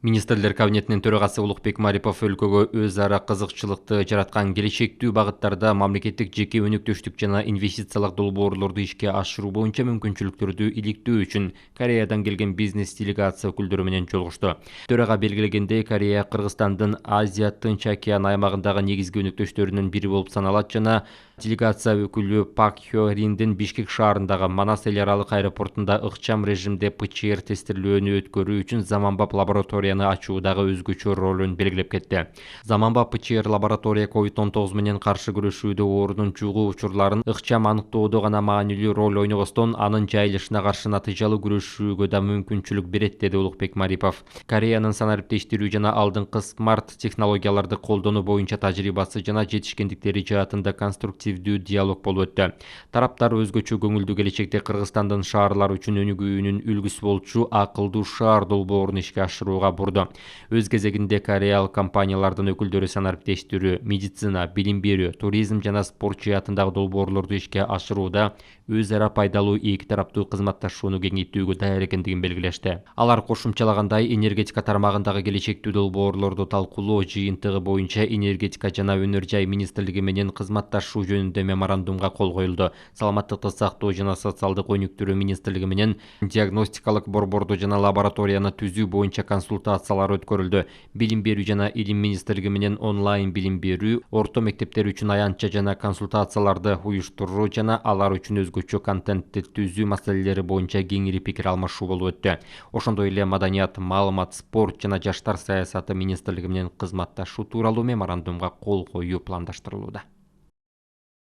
Министрлер кабинетинин төрагасы Улукбек Марипов өлкөгө өз ара кызыкчылыкты жараткан келечектүү багыттарда мамлекеттик жеке өнөктөштүк жана инвестициялык долбоорлорду ишке ашыруу боюнча мүмкүнчүлүктөрдү иликтөө үчүн Кореядан келген бизнес делегация өкүлдөрү менен жолугушту. Төрага белгилегендей, Корея Кыргызстандын Азия Тынч океан аймагындагы негизги өнөктөштөрүнүн бири болуп саналат жана делегация өкүлү Пак Хё Риндин Бишкек шаарындагы Манас эл аралык аэропортунда ыкчам режимде ПЧР тестирлөөнү өткөрүү үчүн заманбап лабораторияны ачуудагы өзгөчө ролун белгилеп кетти. Заманбап ПЧР лаборатория COVID-19 менен каршы күрөшүүдө оорунун чугуу учурларын ыкчам аныктоодо гана маанилүү роль ойногостон, анын жайылышына каршы натыйжалуу күрөшүүгө да мүмкүнчүлүк берет, деди Улукбек Марипов. Кореянын санариптештирүү жана алдыңкы смарт технологияларды колдонуу боюнча тажрыйбасы жана жетишкендиктери жаатында конструктивдүү диалог болуп өттү. Тараптар өзгөчө көңүлдүү келечекте Кыргызстандын шаарлар үчүн өнүгүүнүн үлгүсү болчу акылдуу шаар долбоорун ишке ашырууга бурду. Өз кезегинде кореялык компаниялардын өкүлдөрү санариптештирүү, медицина, билим берүү, туризм жана спорт жаатындагы долбоорлорду ишке ашырууда өз ара пайдалуу эки тараптуу кызматташууну кеңейтүүгө даяр экендигин белгилешти. Алар кошумчалагандай, энергетика тармагындагы келечектүү долбоорлорду талкуулоо жыйынтыгы боюнча энергетика жана өнөр жай министрлиги менен кызматташуу жөнүндө меморандумга кол коюлду. Саламаттыкты сактоо жана социалдык өнүктүрүү министрлиги менен диагностикалык борборду жана лабораторияны түзүү боюнча консультациялар өткөрүлдү. Билим берүү жана илим министрлиги менен онлайн билим берүү, орто мектептер үчүн аянтча жана консультацияларды уюштуруу жана алар үчүн өзгөчө контентти түзүү маселелери боюнча кеңири пикир алмашуу болуп өттү. Ошондой эле маданият, маалымат, спорт жана жаштар саясаты министрлиги менен кызматташуу тууралуу меморандумга кол коюу пландаштырылууда.